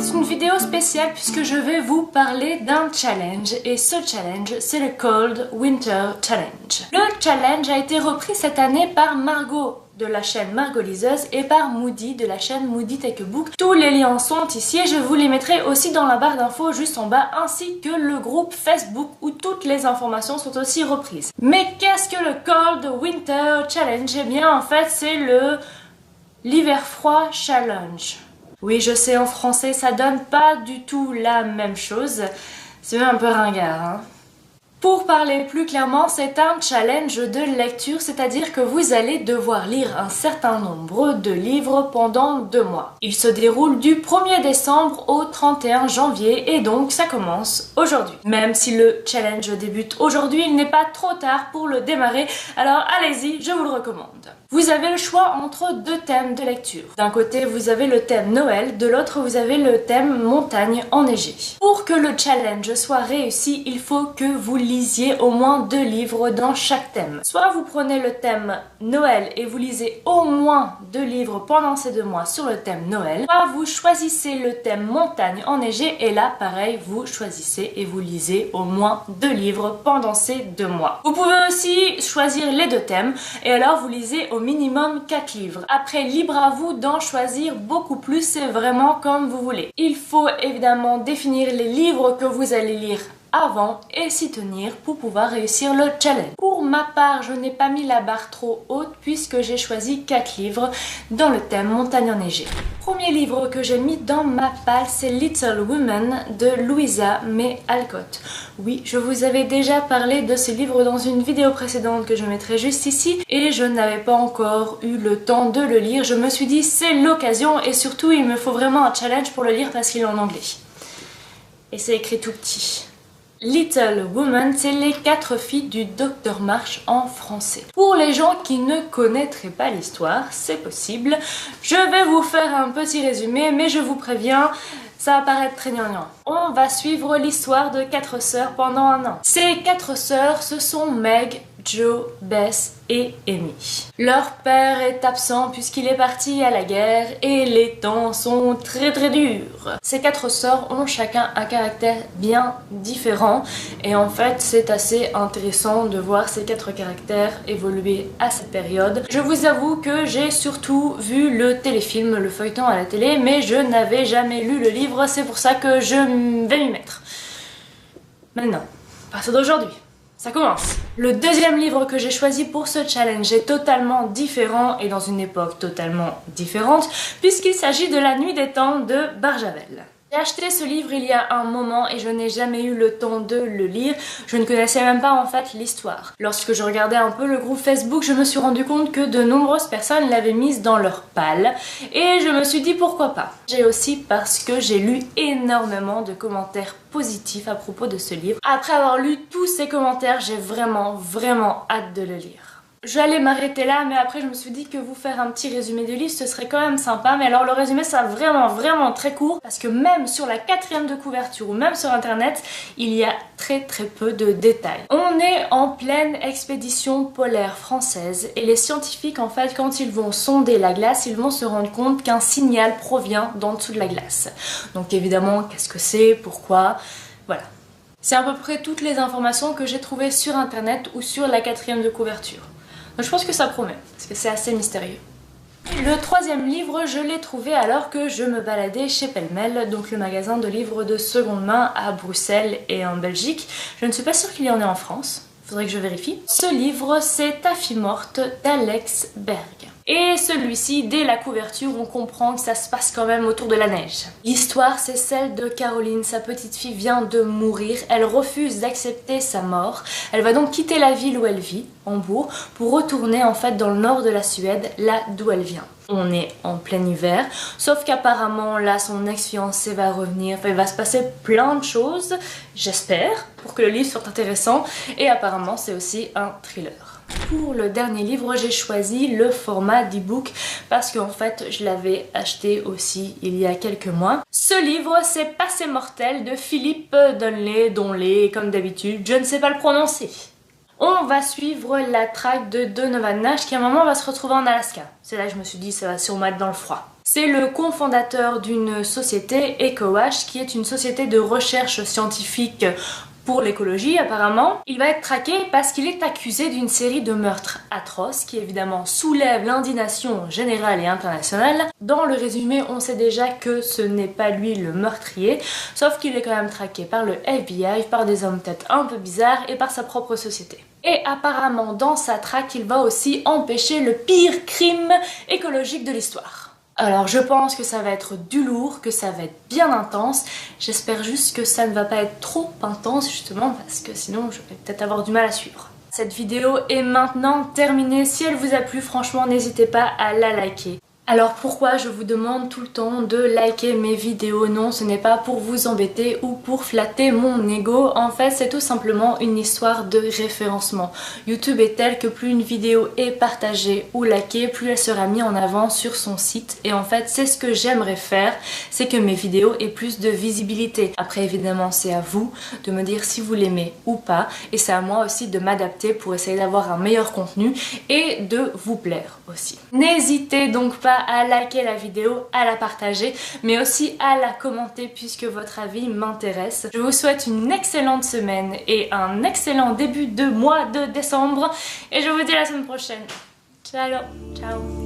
C'est une vidéo spéciale puisque je vais vous parler d'un challenge et ce challenge c'est le Cold Winter Challenge. Le challenge a été repris cette année par Margot de la chaîne Margot Liseuse et par Moody de la chaîne Moody Take a Book. Tous les liens sont ici et je vous les mettrai aussi dans la barre d'infos juste en bas ainsi que le groupe Facebook où toutes les informations sont aussi reprises. Mais qu'est-ce que le Cold Winter Challenge? Eh bien en fait c'est l'hiver froid challenge. Oui, je sais, en français, ça donne pas du tout la même chose. C'est même un peu ringard, hein. Pour parler plus clairement, c'est un challenge de lecture, c'est-à-dire que vous allez devoir lire un certain nombre de livres pendant 2 mois. Il se déroule du 1er décembre au 31 janvier et donc ça commence aujourd'hui. Même si le challenge débute aujourd'hui, il n'est pas trop tard pour le démarrer, alors allez-y, je vous le recommande. Vous avez le choix entre 2 thèmes de lecture. D'un côté, vous avez le thème Noël, de l'autre, vous avez le thème montagne enneigée. Pour que le challenge soit réussi, il faut que vous lisiez au moins 2 livres dans chaque thème. Soit vous prenez le thème Noël et vous lisez au moins 2 livres pendant ces 2 mois sur le thème Noël, soit vous choisissez le thème montagne enneigée et là, pareil, vous choisissez et vous lisez au moins 2 livres pendant ces 2 mois. Vous pouvez aussi choisir les 2 thèmes et alors vous lisez au minimum 4 livres. Après, libre à vous d'en choisir beaucoup plus, c'est vraiment comme vous voulez. Il faut évidemment définir les livres que vous allez lire avant et s'y tenir pour pouvoir réussir le challenge. Pour ma part, je n'ai pas mis la barre trop haute puisque j'ai choisi 4 livres dans le thème montagne enneigée. Premier livre que j'ai mis dans ma palle, c'est Little Women de Louisa May Alcott. Oui, je vous avais déjà parlé de ce livre dans une vidéo précédente que je mettrai juste ici et je n'avais pas encore eu le temps de le lire. Je me suis dit c'est l'occasion et surtout il me faut vraiment un challenge pour le lire parce qu'il est en anglais. Et c'est écrit tout petit. Little Women, c'est les 4 filles du Docteur March en français. Pour les gens qui ne connaîtraient pas l'histoire, c'est possible. Je vais vous faire un petit résumé, mais je vous préviens, ça va paraître très gnangnan. On va suivre l'histoire de 4 sœurs pendant un an. Ces 4 sœurs, ce sont Meg, Jo, Bess et Amy. Leur père est absent puisqu'il est parti à la guerre et les temps sont très durs. Ces 4 sœurs ont chacun un caractère bien différent et en fait c'est assez intéressant de voir ces 4 caractères évoluer à cette période. Je vous avoue que j'ai surtout vu le téléfilm, le feuilleton à la télé, mais je n'avais jamais lu le livre, c'est pour ça que je vais m'y mettre. Maintenant, à partir d'aujourd'hui, ça commence. Le deuxième livre que j'ai choisi pour ce challenge est totalement différent et dans une époque totalement différente puisqu'il s'agit de La Nuit des Temps de Barjavel. J'ai acheté ce livre il y a un moment et je n'ai jamais eu le temps de le lire. Je ne connaissais même pas en fait l'histoire. Lorsque je regardais un peu le groupe Facebook, je me suis rendu compte que de nombreuses personnes l'avaient mise dans leur palle et je me suis dit pourquoi pas. J'ai aussi parce que j'ai lu énormément de commentaires positifs à propos de ce livre. Après avoir lu tous ces commentaires, j'ai vraiment hâte de le lire. J'allais m'arrêter là, mais après je me suis dit que vous faire un petit résumé du livre ce serait quand même sympa. Mais alors le résumé c'est vraiment très court parce que même sur la 4e de couverture ou même sur internet il y a très peu de détails. On est en pleine expédition polaire française et les scientifiques en fait quand ils vont sonder la glace ils vont se rendre compte qu'un signal provient d'en dessous de la glace. Donc évidemment qu'est-ce que c'est, pourquoi, voilà. C'est à peu près toutes les informations que j'ai trouvées sur internet ou sur la 4e de couverture. Donc je pense que ça promet, parce que c'est assez mystérieux. Le 3e livre, je l'ai trouvé alors que je me baladais chez Pellemel, donc le magasin de livres de seconde main à Bruxelles et en Belgique. Je ne suis pas sûre qu'il y en ait en France, faudrait que je vérifie. Ce livre, c'est Ta fille morte d'Alex Berg. Et celui-ci, dès la couverture, on comprend que ça se passe quand même autour de la neige. L'histoire, c'est celle de Caroline. Sa petite fille vient de mourir. Elle refuse d'accepter sa mort. Elle va donc quitter la ville où elle vit, Hambourg, pour retourner en fait dans le nord de la Suède, là d'où elle vient. On est en plein hiver, sauf qu'apparemment là son ex-fiancé va revenir, enfin il va se passer plein de choses, j'espère, pour que le livre soit intéressant, et apparemment c'est aussi un thriller. Pour le dernier livre, j'ai choisi le format d'e-book parce qu'en fait je l'avais acheté aussi il y a quelques mois. Ce livre c'est Passé mortel de Philippe Donlé, comme d'habitude, je ne sais pas le prononcer. On va suivre la traque de Donovan Nash qui à un moment va se retrouver en Alaska. C'est là que je me suis dit ça va sûrement être dans le froid. C'est le cofondateur d'une société, EcoWash, qui est une société de recherche scientifique pour l'écologie apparemment. Il va être traqué parce qu'il est accusé d'une série de meurtres atroces qui évidemment soulèvent l'indignation générale et internationale. Dans le résumé, on sait déjà que ce n'est pas lui le meurtrier, sauf qu'il est quand même traqué par le FBI, par des hommes peut-être un peu bizarres et par sa propre société. Et apparemment dans sa traque, il va aussi empêcher le pire crime écologique de l'histoire. Alors je pense que ça va être du lourd, que ça va être bien intense. J'espère juste que ça ne va pas être trop intense justement parce que sinon je vais peut-être avoir du mal à suivre. Cette vidéo est maintenant terminée. Si elle vous a plu, franchement n'hésitez pas à la liker. Alors pourquoi je vous demande tout le temps de liker mes vidéos? Non, ce n'est pas pour vous embêter ou pour flatter mon ego. En fait, c'est tout simplement une histoire de référencement. YouTube est tel que plus une vidéo est partagée ou likée, plus elle sera mise en avant sur son site. Et en fait, c'est ce que j'aimerais faire, c'est que mes vidéos aient plus de visibilité. Après, évidemment, c'est à vous de me dire si vous l'aimez ou pas. Et c'est à moi aussi de m'adapter pour essayer d'avoir un meilleur contenu et de vous plaire aussi. N'hésitez donc pas à liker la vidéo, à la partager, mais aussi à la commenter puisque votre avis m'intéresse. Je vous souhaite une excellente semaine et un excellent début de mois de décembre et je vous dis à la semaine prochaine. Ciao, ciao.